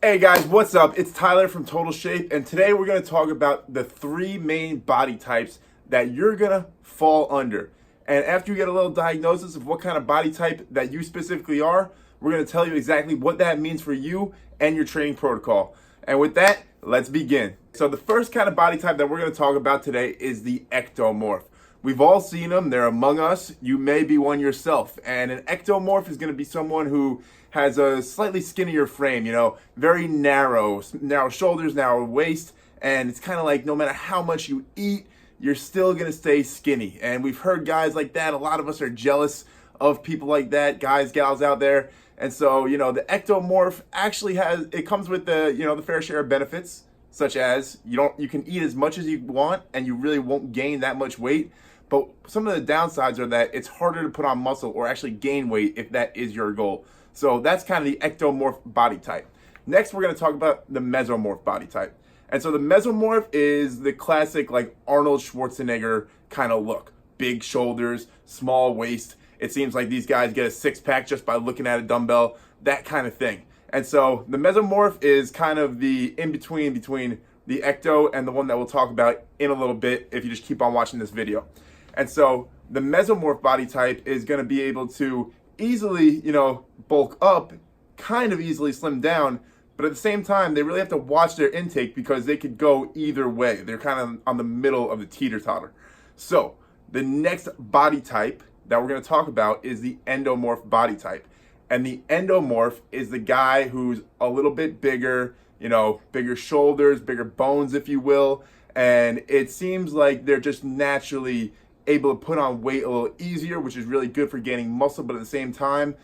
Hey guys, what's up? It's Tyler from Total Shape, and today we're going to talk about the three main body types that you're going to fall under. And after you get a little diagnosis of what kind of body type that you specifically are, we're going to tell you exactly what that means for you and your training protocol. And with that, let's begin. So the first kind of body type that we're going to talk about today is the ectomorph. We've all seen them. They're among us. You may be one yourself. And an ectomorph is going to be someone who has a slightly skinnier frame, very narrow shoulders, narrow waist. And it's kind of like no matter how much you eat, you're still going to stay skinny. And we've heard guys like that. A lot of us are jealous of people like that, guys, gals out there. And so, the ectomorph actually comes with the fair share of benefits, such as you can eat as much as you want and you really won't gain that much weight. But some of the downsides are that it's harder to put on muscle or actually gain weight if that is your goal. So that's kind of the ectomorph body type. Next, we're going to talk about the mesomorph body type. And so the mesomorph is the classic like Arnold Schwarzenegger kind of look. Big shoulders, small waist. It seems like these guys get a six-pack just by looking at a dumbbell, that kind of thing. And so the mesomorph is kind of the in-between between the ecto and the one that we'll talk about in a little bit if you just keep on watching this video. And so the mesomorph body type is going to be able to easily, bulk up, kind of easily slim down, but at the same time, they really have to watch their intake because they could go either way. They're kind of on the middle of the teeter-totter. So the next body type that we're going to talk about is the endomorph body type. And the endomorph is the guy who's a little bit bigger, bigger shoulders, bigger bones, if you will. And it seems like they're just naturally able to put on weight a little easier, which is really good for gaining muscle. But at the same time,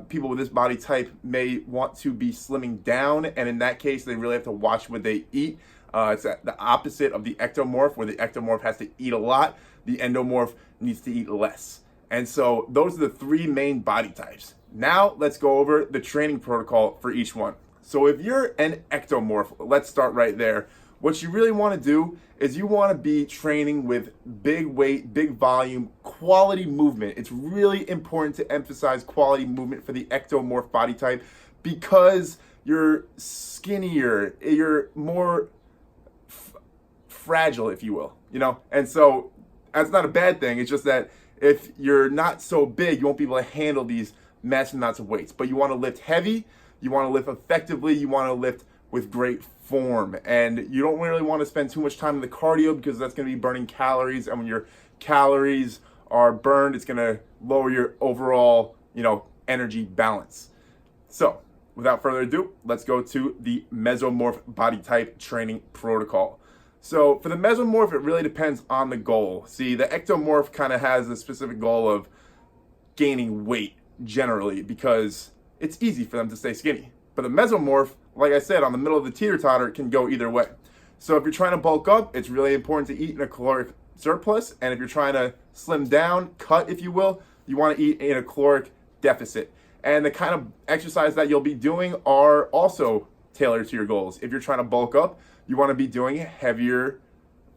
people with this body type may want to be slimming down. And in that case, they really have to watch what they eat. It's the opposite of the ectomorph, where the ectomorph has to eat a lot. The endomorph needs to eat less. And so those are the three main body types. Now let's go over the training protocol for each one. So if you're an ectomorph, let's start right there. What you really want to do is you want to be training with big weight, big volume, quality movement. It's really important to emphasize quality movement for the ectomorph body type because you're skinnier, you're more fragile, if you will, And so that's not a bad thing. It's just that if you're not so big, you won't be able to handle these massive amounts of weights. But you want to lift heavy, you want to lift effectively, you want to lift with great form, and you don't really want to spend too much time in the cardio because that's going to be burning calories, and when your calories are burned, it's going to lower your overall, energy balance. So without further ado, let's go to the mesomorph body type training protocol. So for the mesomorph, it really depends on the goal. See, the ectomorph kind of has a specific goal of gaining weight generally because it's easy for them to stay skinny. But the mesomorph, like I said, on the middle of the teeter-totter, it can go either way. So if you're trying to bulk up, it's really important to eat in a caloric surplus. And if you're trying to slim down, cut, if you will, you want to eat in a caloric deficit. And the kind of exercise that you'll be doing are also tailored to your goals. If you're trying to bulk up, you want to be doing heavier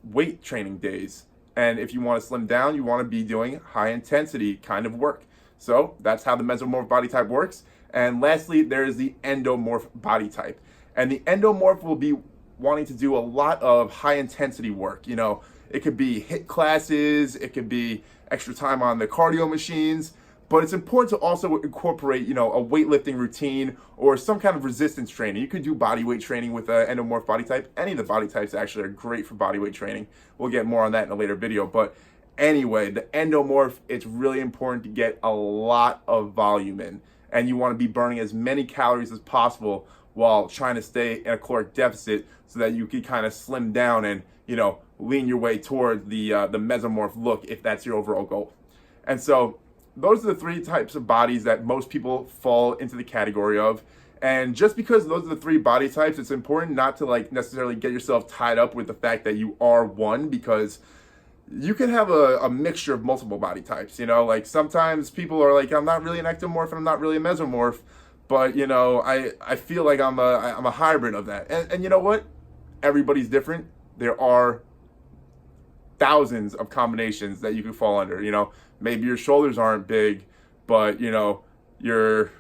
weight training days. And if you want to slim down, you want to be doing high intensity kind of work. So that's how the mesomorph body type works. And lastly, there is the endomorph body type. And the endomorph will be wanting to do a lot of high intensity work. It could be HIIT classes, it could be extra time on the cardio machines, but it's important to also incorporate, a weightlifting routine or some kind of resistance training. You could do body weight training with an endomorph body type. Any of the body types actually are great for body weight training. We'll get more on that in a later video. But anyway, the endomorph, it's really important to get a lot of volume in. And you want to be burning as many calories as possible while trying to stay in a caloric deficit so that you can kind of slim down and, lean your way toward the mesomorph look if that's your overall goal. And so those are the three types of bodies that most people fall into the category of. And just because those are the three body types, it's important not to necessarily get yourself tied up with the fact that you are one, because you can have a mixture of multiple body types. Sometimes people are like, I'm not really an ectomorph and I'm not really a mesomorph, but I feel like I'm a hybrid of that. And you know what? Everybody's different. There are thousands of combinations that you could fall under. Maybe your shoulders aren't big, but you're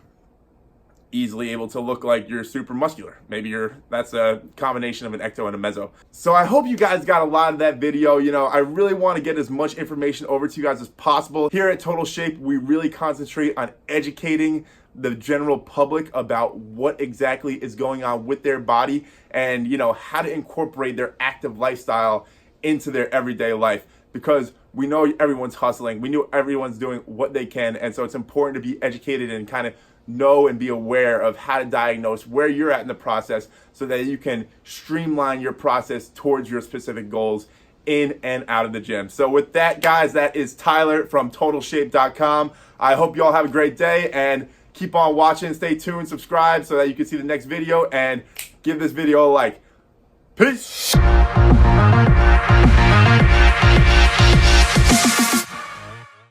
easily able to look like you're super muscular. Maybe that's a combination of an ecto and a meso. So I hope you guys got a lot of that video. You know, I really want to get as much information over to you guys as possible. Here at Total Shape, we really concentrate on educating the general public about what exactly is going on with their body and, you know, how to incorporate their active lifestyle into their everyday life, because we know everyone's hustling. We know everyone's doing what they can. And so it's important to be educated and kind of know and be aware of how to diagnose where you're at in the process so that you can streamline your process towards your specific goals in and out of the gym. So with that, guys, that is Tyler from TotalShape.com. I hope you all have a great day and keep on watching. Stay tuned, subscribe so that you can see the next video, and give this video a like. Peace.